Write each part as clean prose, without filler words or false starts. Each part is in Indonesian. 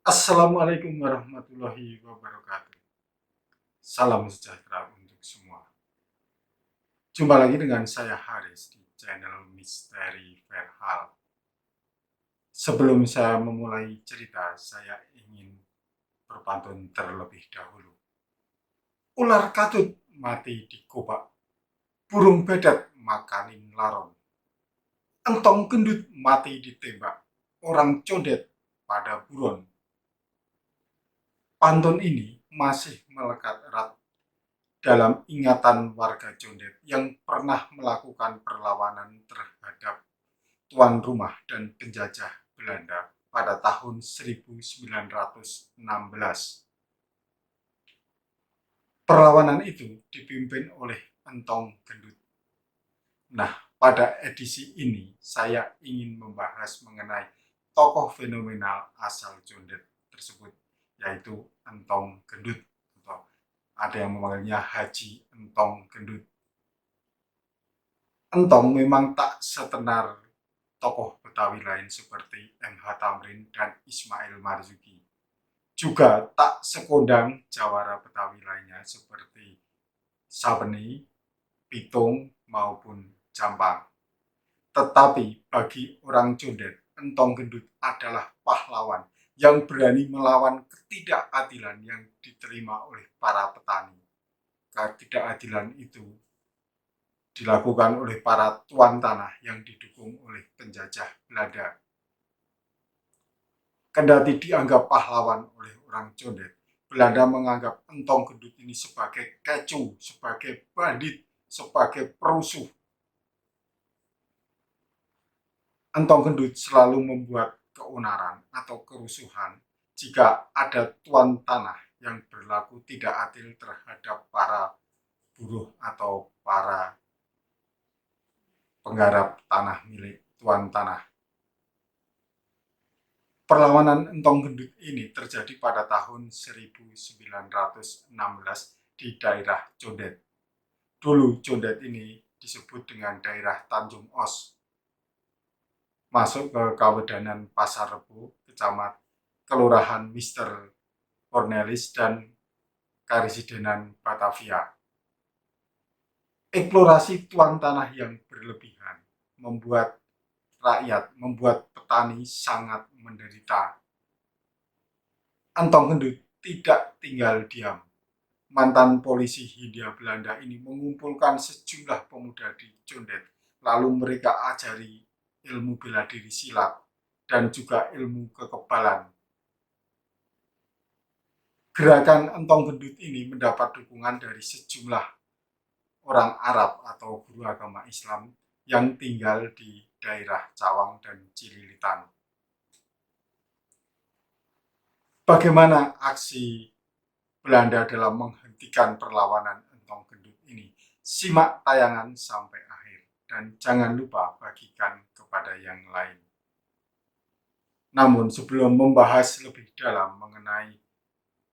Assalamualaikum warahmatullahi wabarakatuh. Salam sejahtera untuk semua. Jumpa lagi dengan saya Haris di channel Misteri Verhal. Sebelum saya memulai cerita, saya ingin berpantun terlebih dahulu. Ular katut mati di kobak, burung bedet makanin laron. Entong gendut mati ditembak, orang condet pada buron. Pantun ini masih melekat erat dalam ingatan warga Condet yang pernah melakukan perlawanan terhadap tuan rumah dan penjajah Belanda pada tahun 1916. Perlawanan itu dipimpin oleh Entong Gendut. Nah, pada edisi ini saya ingin membahas mengenai tokoh fenomenal asal Condet tersebut, yaitu Entong Gendut. Ada yang memanggilnya Haji Entong Gendut. Entong memang tak setenar tokoh Betawi lain seperti M.H. Tamrin dan Ismail Marzuki. Juga tak sekondang jawara Betawi lainnya seperti Sabeni, Pitung, maupun Jampang. Tetapi bagi orang Condet, Entong Gendut adalah pahlawan yang berani melawan ketidakadilan yang diterima oleh para petani. Ketidakadilan itu dilakukan oleh para tuan tanah yang didukung oleh penjajah Belanda. Kendati dianggap pahlawan oleh orang Condet, Belanda menganggap Entong Gendut ini sebagai kecu, sebagai bandit, sebagai perusuh. Entong Gendut selalu membuat keonaran atau kerusuhan jika ada tuan tanah yang berlaku tidak adil terhadap para buruh atau para penggarap tanah milik tuan tanah. Perlawanan Entong Gendut ini terjadi pada tahun 1916 di daerah Condet. Dulu Condet ini disebut dengan daerah Tanjung Os. Masuk ke Kawedanan Pasar Rebo, Kecamatan Kelurahan Mister Cornelis dan Karisidenan Batavia. Eksplorasi tuan tanah yang berlebihan membuat petani sangat menderita. Entong Gendut tidak tinggal diam. Mantan polisi Hindia Belanda ini mengumpulkan sejumlah pemuda di Condet, lalu mereka ajari ilmu bela diri silat dan juga ilmu kekebalan. Gerakan Entong Gendut ini mendapat dukungan dari sejumlah orang Arab atau guru agama Islam yang tinggal di daerah Cawang dan Cililitan. Bagaimana aksi Belanda dalam menghentikan perlawanan Entong Gendut ini? Simak tayangan sampai akhir dan jangan lupa bagikan kepada yang lain. Namun sebelum membahas lebih dalam mengenai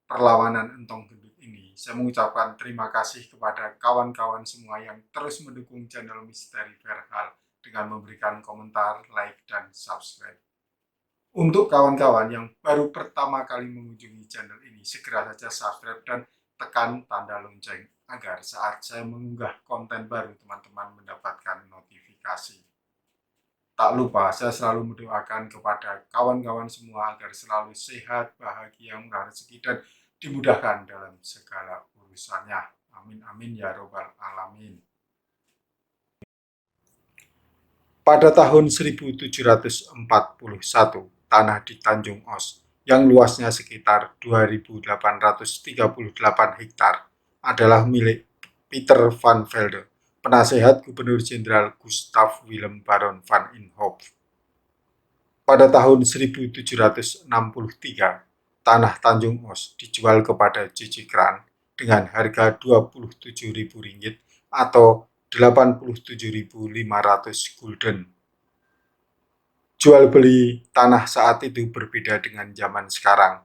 perlawanan Entong Gendut ini, saya mengucapkan terima kasih kepada kawan-kawan semua yang terus mendukung channel Misteri Verhal dengan memberikan komentar, like, dan subscribe. Untuk kawan-kawan yang baru pertama kali mengunjungi channel ini, segera saja subscribe dan tekan tanda lonceng agar saat saya mengunggah konten baru teman-teman mendapatkan notifikasi. Tak lupa, saya selalu mendoakan kepada kawan-kawan semua agar selalu sehat, bahagia, murah rezeki, dan dimudahkan dalam segala urusannya. Amin amin ya robbal alamin. Pada tahun 1741, tanah di Tanjung Os yang luasnya sekitar 2.838 hektar adalah milik Peter van Velde, penasehat Gubernur Jenderal Gustav Willem Baron van Imhoff. Pada tahun 1763, tanah Tanjung Os dijual kepada Cici Kran dengan harga Rp27.000 atau 87.500 gulden. Jual beli tanah saat itu berbeda dengan zaman sekarang.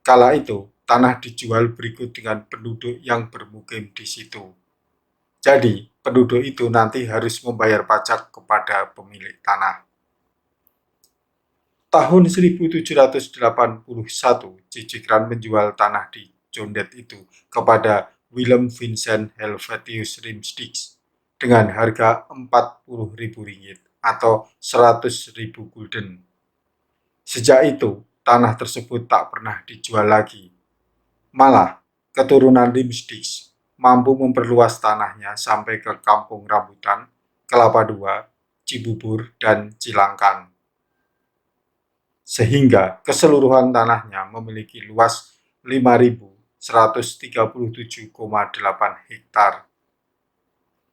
Kala itu, tanah dijual berikut dengan penduduk yang bermukim di situ. Jadi, penduduk itu nanti harus membayar pajak kepada pemilik tanah. Tahun 1781, Cicikran menjual tanah di Condet itu kepada Willem Vincent Helvetius Rietvink dengan harga 40.000 ringgit atau 100.000 gulden. Sejak itu, tanah tersebut tak pernah dijual lagi. Malah, keturunan Rietvink mampu memperluas tanahnya sampai ke Kampung Rambutan, Kelapa II, Cibubur, dan Cilangkang. Sehingga keseluruhan tanahnya memiliki luas 5.137,8 hektar.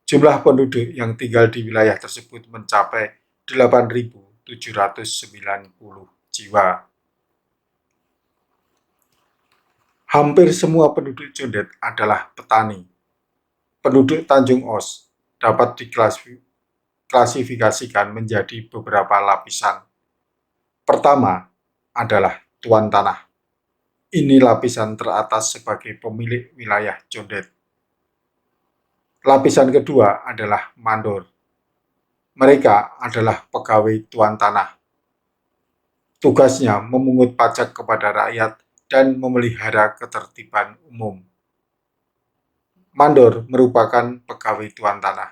Jumlah penduduk yang tinggal di wilayah tersebut mencapai 8.790 jiwa. Hampir semua penduduk Condet adalah petani. Penduduk Tanjung Os dapat diklasifikasikan menjadi beberapa lapisan. Pertama adalah tuan tanah. Ini lapisan teratas sebagai pemilik wilayah Condet. Lapisan kedua adalah mandor. Mereka adalah pegawai tuan tanah. Tugasnya memungut pajak kepada rakyat dan memelihara ketertiban umum. Mandor merupakan pegawai tuan tanah.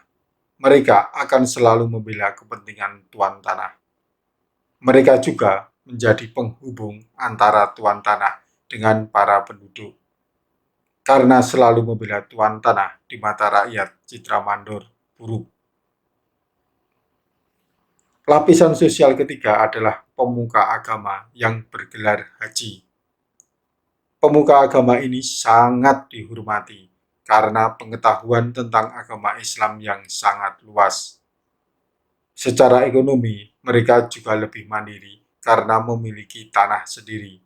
Mereka akan selalu membela kepentingan tuan tanah. Mereka juga menjadi penghubung antara tuan tanah dengan para penduduk. Karena selalu membela tuan tanah di mata rakyat, citra mandor buruk. Lapisan sosial ketiga adalah pemuka agama yang bergelar haji. Pemuka agama ini sangat dihormati karena pengetahuan tentang agama Islam yang sangat luas. Secara ekonomi, mereka juga lebih mandiri karena memiliki tanah sendiri.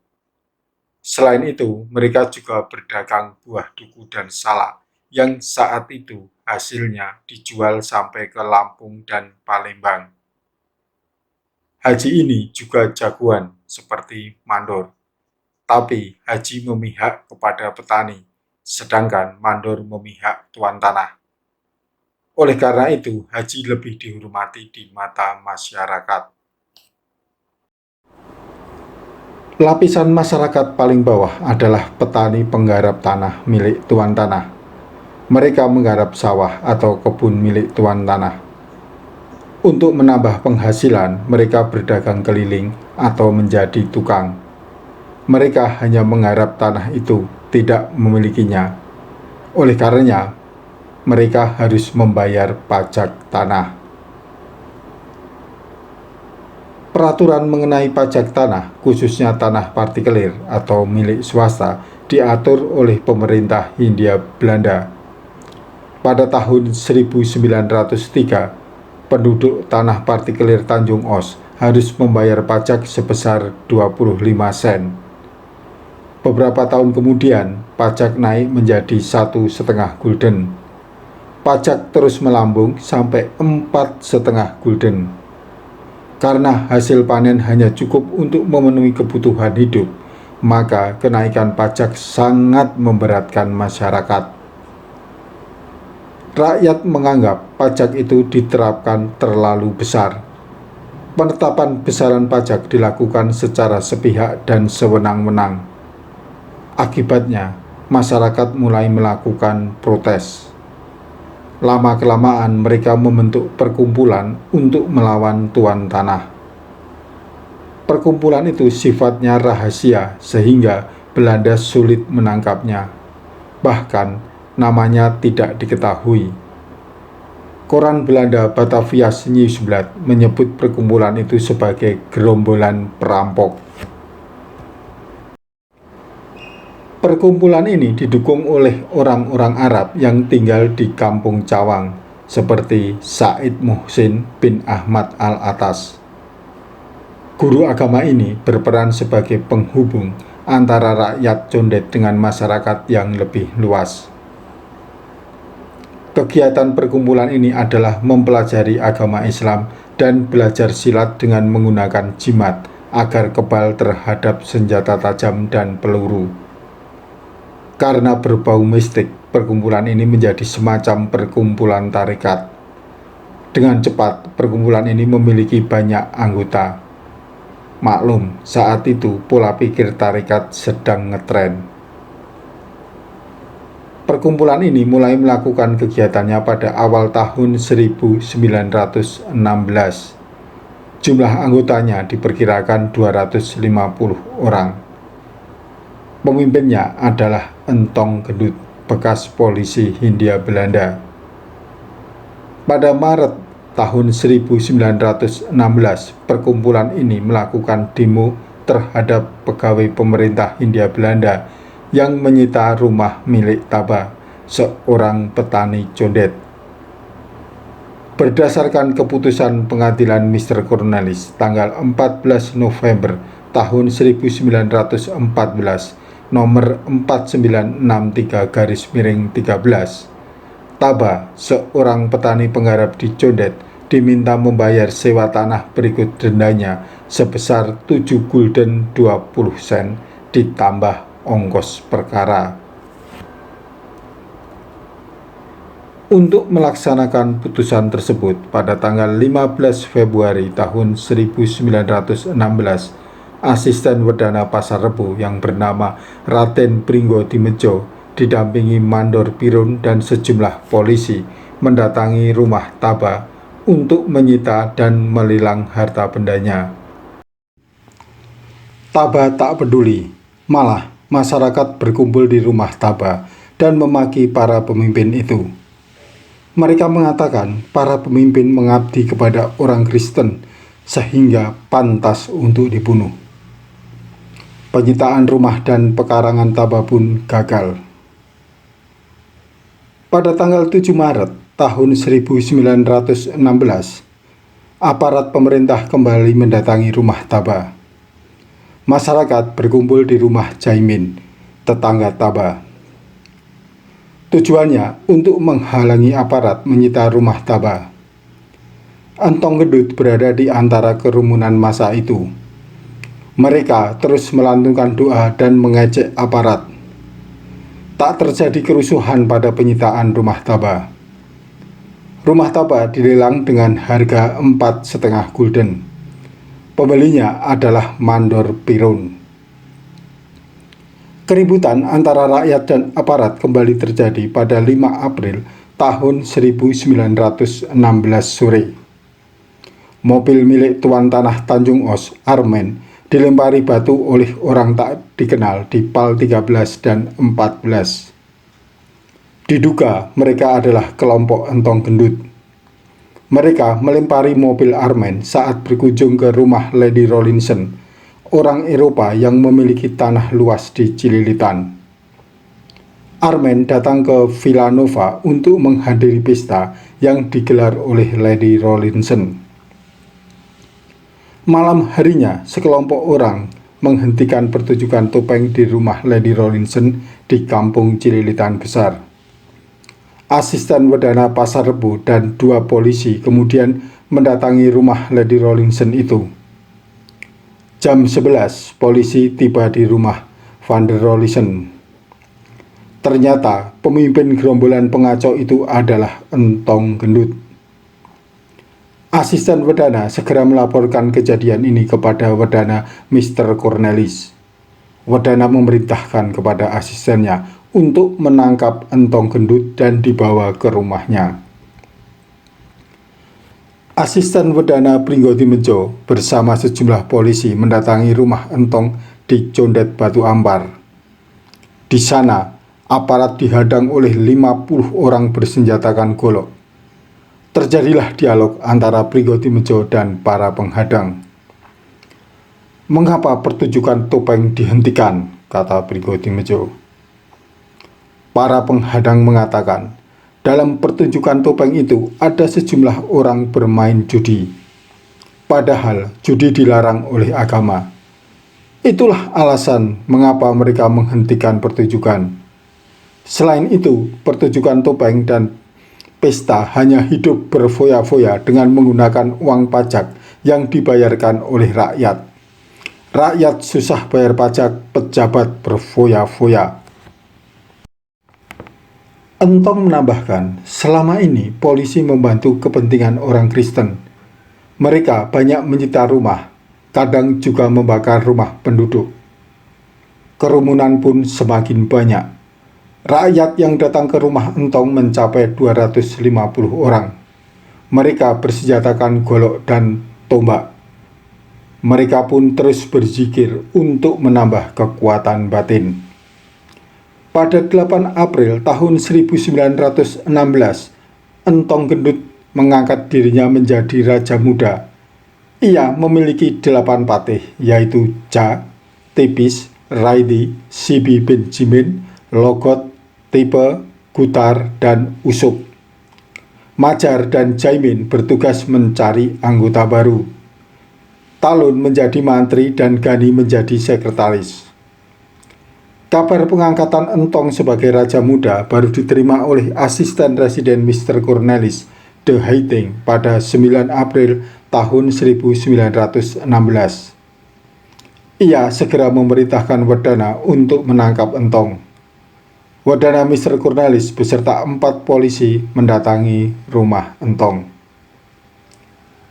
Selain itu, mereka juga berdagang buah duku dan salak yang saat itu hasilnya dijual sampai ke Lampung dan Palembang. Haji ini juga jagoan seperti mandor, tapi haji memihak kepada petani, sedangkan mandor memihak tuan tanah. Oleh karena itu, haji lebih dihormati di mata masyarakat. Lapisan masyarakat paling bawah adalah petani penggarap tanah milik tuan tanah. Mereka menggarap sawah atau kebun milik tuan tanah. Untuk menambah penghasilan, mereka berdagang keliling atau menjadi tukang. Mereka hanya menggarap tanah itu, tidak memilikinya. Oleh karenanya, mereka harus membayar pajak tanah. Peraturan mengenai pajak tanah, khususnya tanah partikelir atau milik swasta, diatur oleh pemerintah Hindia Belanda. Pada tahun 1903, penduduk tanah partikelir Tanjung Os harus membayar pajak sebesar 25 sen. Beberapa tahun kemudian, pajak naik menjadi 1,5 gulden. Pajak terus melambung sampai 4,5 gulden. Karena hasil panen hanya cukup untuk memenuhi kebutuhan hidup, maka kenaikan pajak sangat memberatkan masyarakat. Rakyat menganggap pajak itu diterapkan terlalu besar. Penetapan besaran pajak dilakukan secara sepihak dan sewenang-wenang. Akibatnya, masyarakat mulai melakukan protes. Lama-kelamaan mereka membentuk perkumpulan untuk melawan tuan tanah. Perkumpulan itu sifatnya rahasia sehingga Belanda sulit menangkapnya. Bahkan namanya tidak diketahui. Koran Belanda Batavia's Nieuwsblad menyebut perkumpulan itu sebagai gerombolan perampok. Perkumpulan ini didukung oleh orang-orang Arab yang tinggal di Kampung Cawang, seperti Said Muhsin bin Ahmad Al-Atas. Guru agama ini berperan sebagai penghubung antara rakyat Condet dengan masyarakat yang lebih luas. Kegiatan perkumpulan ini adalah mempelajari agama Islam dan belajar silat dengan menggunakan jimat agar kebal terhadap senjata tajam dan peluru. Karena berbau mistik, perkumpulan ini menjadi semacam perkumpulan tarekat. Dengan cepat, perkumpulan ini memiliki banyak anggota. Maklum, saat itu pola pikir tarekat sedang ngetren. Perkumpulan ini mulai melakukan kegiatannya pada awal tahun 1916. Jumlah anggotanya diperkirakan 250 orang. Pemimpinnya adalah Entong Gendut, bekas polisi Hindia Belanda. Pada Maret tahun 1916, perkumpulan ini melakukan demo terhadap pegawai pemerintah Hindia Belanda yang menyita rumah milik Taba, seorang petani condet. Berdasarkan keputusan pengadilan Mr. Cornelis tanggal 14 November tahun 1914 nomor 4963-13, Taba, seorang petani penggarap di Condet, diminta membayar sewa tanah berikut dendanya sebesar 7 gulden 20 sen ditambah ongkos perkara. Untuk melaksanakan putusan tersebut, pada tanggal 15 Februari tahun 1916, asisten Wedana Pasar Rebo yang bernama Raden Pringgo Dimejo didampingi Mandor Pirun dan sejumlah polisi mendatangi rumah Taba untuk menyita dan melilang harta bendanya. Taba tak peduli, malah masyarakat berkumpul di rumah Taba dan memaki para pemimpin itu. Mereka mengatakan para pemimpin mengabdi kepada orang Kristen sehingga pantas untuk dibunuh. Penyitaan rumah dan pekarangan Taba pun gagal. Pada tanggal 7 Maret tahun 1916, aparat pemerintah kembali mendatangi rumah Taba. Masyarakat berkumpul di rumah Jaimin, tetangga Taba. Tujuannya untuk menghalangi aparat menyita rumah Taba. Entong Gendut berada di antara kerumunan massa itu. Mereka terus melantunkan doa dan mengejek aparat. Tak terjadi kerusuhan pada penyitaan rumah Taba. Rumah Taba dilelang dengan harga 4,5 gulden. Pembelinya adalah Mandor Pirun. Keributan antara rakyat dan aparat kembali terjadi pada 5 April tahun 1916 sore. Mobil milik tuan tanah Tanjung Os, Armen, dilempari batu oleh orang tak dikenal di Pal 13 dan 14. Diduga mereka adalah kelompok Entong Gendut. Mereka melempari mobil Armen saat berkunjung ke rumah Lady Rawlinson, orang Eropa yang memiliki tanah luas di Cililitan. Armen datang ke Villa Nova untuk menghadiri pesta yang digelar oleh Lady Rawlinson. Malam harinya, sekelompok orang menghentikan pertunjukan topeng di rumah Lady Rawlinson di Kampung Cililitan Besar. Asisten Wedana Pasar Rebo dan 2 polisi kemudian mendatangi rumah Lady Rawlinson itu. Jam 11, polisi tiba di rumah Van der Rawlinson. Ternyata pemimpin gerombolan pengacau itu adalah Entong Gendut. Asisten Wedana segera melaporkan kejadian ini kepada Wedana Mr. Cornelis. Wedana memerintahkan kepada asistennya untuk menangkap Entong Gendut dan dibawa ke rumahnya. Asisten Wedana Pringgo Dimejo bersama sejumlah polisi mendatangi rumah Entong di Condet Batu Ampar. Di sana, aparat dihadang oleh 50 orang bersenjatakan golok. Terjadilah dialog antara Pringgo Dimejo dan para penghadang. "Mengapa pertunjukan topeng dihentikan?" kata Pringgo Dimejo. Para penghadang mengatakan, dalam pertunjukan topeng itu ada sejumlah orang bermain judi. Padahal judi dilarang oleh agama. Itulah alasan mengapa mereka menghentikan pertunjukan. Selain itu, pertunjukan topeng dan pesta hanya hidup berfoya-foya dengan menggunakan uang pajak yang dibayarkan oleh rakyat. Rakyat susah bayar pajak, pejabat berfoya-foya. Entong menambahkan, selama ini polisi membantu kepentingan orang Kristen. Mereka banyak menyita rumah. kadang juga membakar rumah penduduk. Kerumunan pun semakin banyak. Rakyat yang datang ke rumah Entong mencapai 250 orang. Mereka bersenjatakan golok dan tombak. Mereka pun terus berzikir untuk menambah kekuatan batin. Pada 8 April tahun 1916, Entong Gendut mengangkat dirinya menjadi Raja Muda. Ia memiliki 8 patih, yaitu Ja, Tipis, Raidi, Sibi Benjimin, Logot, Tipe, Gutar, dan Usuk. Majar dan Jaimin bertugas mencari anggota baru. Talun menjadi mantri dan Gani menjadi sekretaris. Kabar pengangkatan Entong sebagai Raja Muda baru diterima oleh asisten residen Mr. Cornelis de Haiting pada 9 April tahun 1916. Ia segera memerintahkan Wedana untuk menangkap Entong. Wedana Mr. Cornelis beserta 4 polisi mendatangi rumah Entong.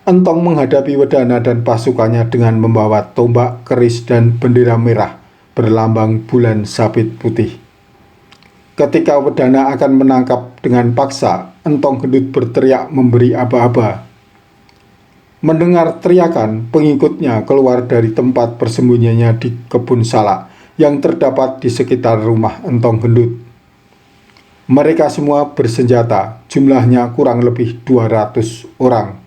Entong menghadapi Wedana dan pasukannya dengan membawa tombak, keris, dan bendera merah berlambang bulan sabit putih. Ketika Wedana akan menangkap dengan paksa, Entong Gendut berteriak memberi aba-aba. Mendengar teriakan, pengikutnya keluar dari tempat persembunyiannya di kebun salak yang terdapat di sekitar rumah Entong Gendut. Mereka semua bersenjata, jumlahnya kurang lebih 200 orang.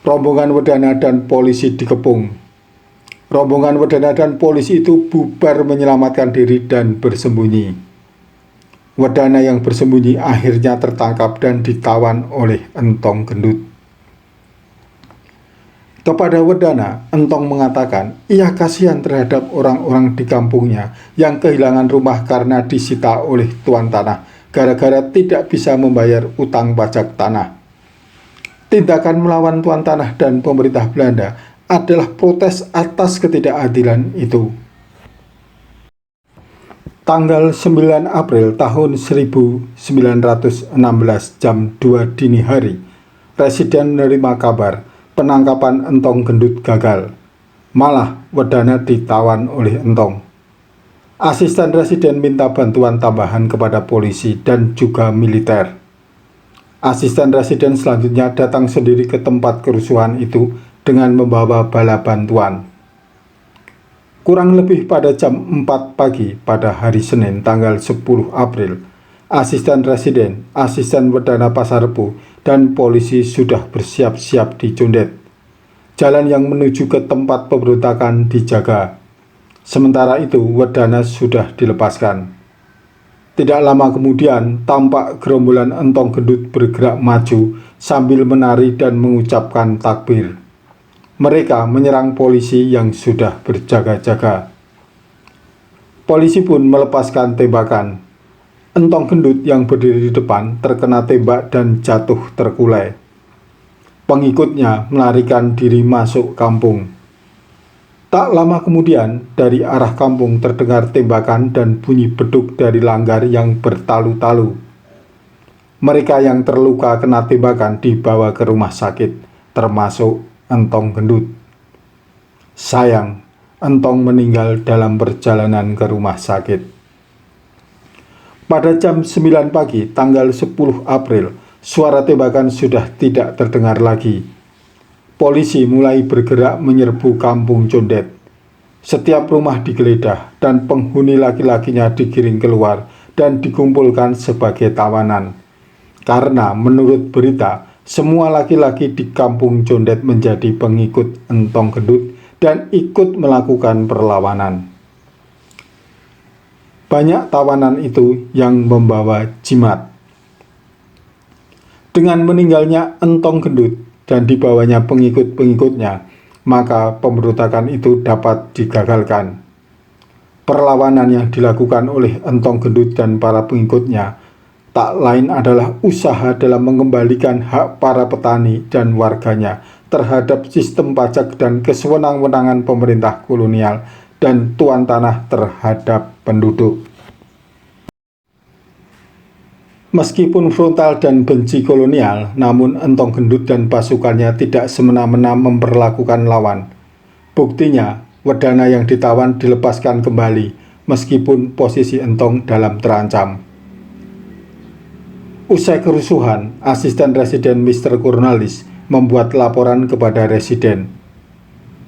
Rombongan Wedana dan polisi dikepung. Rombongan Wedana dan polisi itu bubar menyelamatkan diri dan bersembunyi. Wedana yang bersembunyi akhirnya tertangkap dan ditawan oleh Entong Gendut. Kepada Wedana, Entong mengatakan ia kasihan terhadap orang-orang di kampungnya yang kehilangan rumah karena disita oleh tuan tanah gara-gara tidak bisa membayar utang pajak tanah. Tindakan melawan tuan tanah dan pemerintah Belanda adalah protes atas ketidakadilan itu. Tanggal 9 April tahun 1916 jam 2 dini hari, Residen menerima kabar penangkapan Entong Gendut gagal. Malah Wedana ditawan oleh Entong. Asisten Residen minta bantuan tambahan kepada polisi dan juga militer. Asisten Residen selanjutnya datang sendiri ke tempat kerusuhan itu dengan membawa bala bantuan. Kurang lebih pada jam 4 pagi pada hari Senin tanggal 10 April, asisten residen, asisten Wedana Pasar Rebo, dan polisi sudah bersiap-siap di Condet. Jalan yang menuju ke tempat pemberontakan dijaga. Sementara itu Wedana sudah dilepaskan. Tidak lama kemudian tampak gerombolan Entong Gendut bergerak maju sambil menari dan mengucapkan takbir. Mereka menyerang polisi yang sudah berjaga-jaga. Polisi pun melepaskan tembakan. Entong Gendut yang berdiri di depan terkena tembak dan jatuh terkulai. Pengikutnya melarikan diri masuk kampung. Tak lama kemudian, dari arah kampung terdengar tembakan dan bunyi beduk dari langgar yang bertalu-talu. Mereka yang terluka kena tembakan dibawa ke rumah sakit, termasuk Entong Gendut. Sayang, Entong meninggal dalam perjalanan ke rumah sakit. Pada jam 9 pagi tanggal 10 April, suara tembakan sudah tidak terdengar lagi. Polisi mulai bergerak menyerbu kampung Condet. Setiap rumah digeledah dan penghuni laki-lakinya digiring keluar dan dikumpulkan sebagai tawanan. Karena menurut berita, semua laki-laki di kampung Condet menjadi pengikut Entong Gendut dan ikut melakukan perlawanan. Banyak tawanan itu yang membawa jimat. Dengan meninggalnya Entong Gendut dan dibawanya pengikut-pengikutnya, maka pemberontakan itu dapat digagalkan. Perlawanan yang dilakukan oleh Entong Gendut dan para pengikutnya tak lain adalah usaha dalam mengembalikan hak para petani dan warganya terhadap sistem pajak dan kesewenang-wenangan pemerintah kolonial dan tuan tanah terhadap penduduk. Meskipun frontal dan benci kolonial, namun Entong Gendut dan pasukannya tidak semena-mena memperlakukan lawan. Buktinya, Werdana yang ditawan dilepaskan kembali meskipun posisi Entong dalam terancam. Usai kerusuhan, asisten residen Mr. Cornelis membuat laporan kepada residen.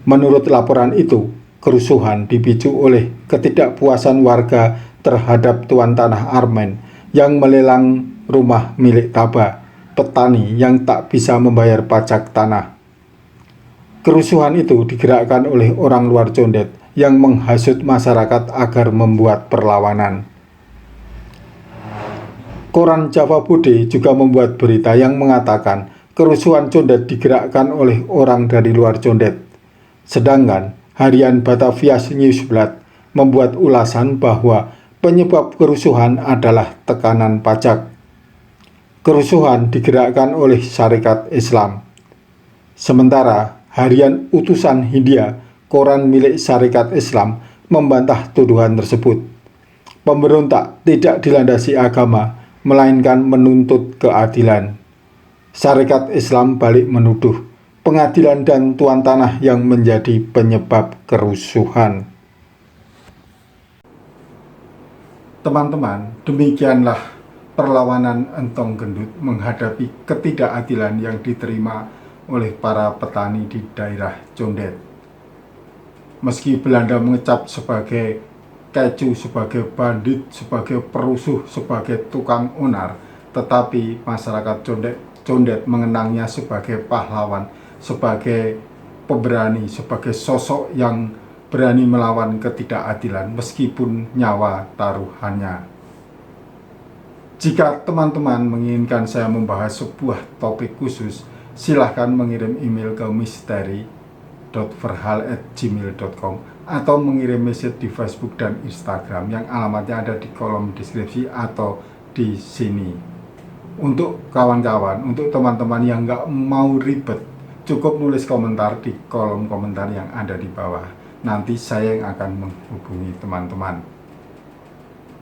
Menurut laporan itu, kerusuhan dipicu oleh ketidakpuasan warga terhadap tuan tanah Armen yang melelang rumah milik Taba, petani yang tak bisa membayar pajak tanah. Kerusuhan itu digerakkan oleh orang luar Condet yang menghasut masyarakat agar membuat perlawanan. Koran Java Bude juga membuat berita yang mengatakan kerusuhan Condet digerakkan oleh orang dari luar Condet. Sedangkan harian Batavias Nieuwsblad membuat ulasan bahwa penyebab kerusuhan adalah tekanan pajak. Kerusuhan digerakkan oleh Syarikat Islam. Sementara harian Utusan Hindia, koran milik Syarikat Islam, membantah tuduhan tersebut. Pemberontak tidak dilandasi agama, melainkan menuntut keadilan. Syarikat Islam balik menuduh pengadilan dan tuan tanah yang menjadi penyebab kerusuhan. Teman-teman, demikianlah perlawanan Entong Gendut menghadapi ketidakadilan yang diterima oleh para petani di daerah Condet. Meski Belanda mengecap sebagai kecu, sebagai bandit, sebagai perusuh, sebagai tukang onar, tetapi masyarakat Condet mengenangnya sebagai pahlawan, sebagai pemberani, sebagai sosok yang berani melawan ketidakadilan meskipun nyawa taruhannya. Jika teman-teman menginginkan saya membahas sebuah topik khusus, silahkan mengirim email ke misteri.verhal@gmail.com atau mengirim message di Facebook dan Instagram yang alamatnya ada di kolom deskripsi atau di sini. Untuk kawan-kawan, untuk teman-teman yang nggak mau ribet, cukup nulis komentar di kolom komentar yang ada di bawah. Nanti saya yang akan menghubungi teman-teman.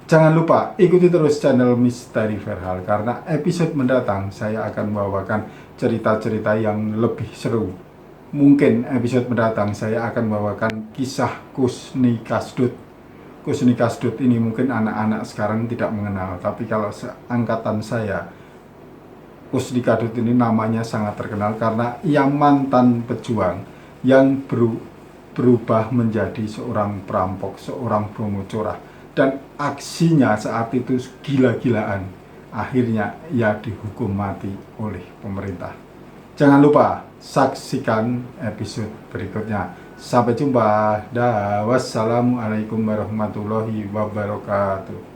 Jangan lupa ikuti terus channel Misteri Verhal, karena episode mendatang saya akan membawakan cerita-cerita yang lebih seru. Mungkin episode mendatang saya akan membawakan kisah Kusni Kasdut. Kusni Kasdut ini mungkin anak-anak sekarang tidak mengenal, tapi kalau seangkatan saya, Kusni Kasdut ini namanya sangat terkenal karena ia mantan pejuang yang berubah menjadi seorang perampok, seorang bomocorah. Dan aksinya saat itu gila-gilaan. Akhirnya ia dihukum mati oleh pemerintah. Jangan lupa saksikan episode berikutnya. Sampai jumpa. Wassalamualaikum warahmatullahi wabarakatuh.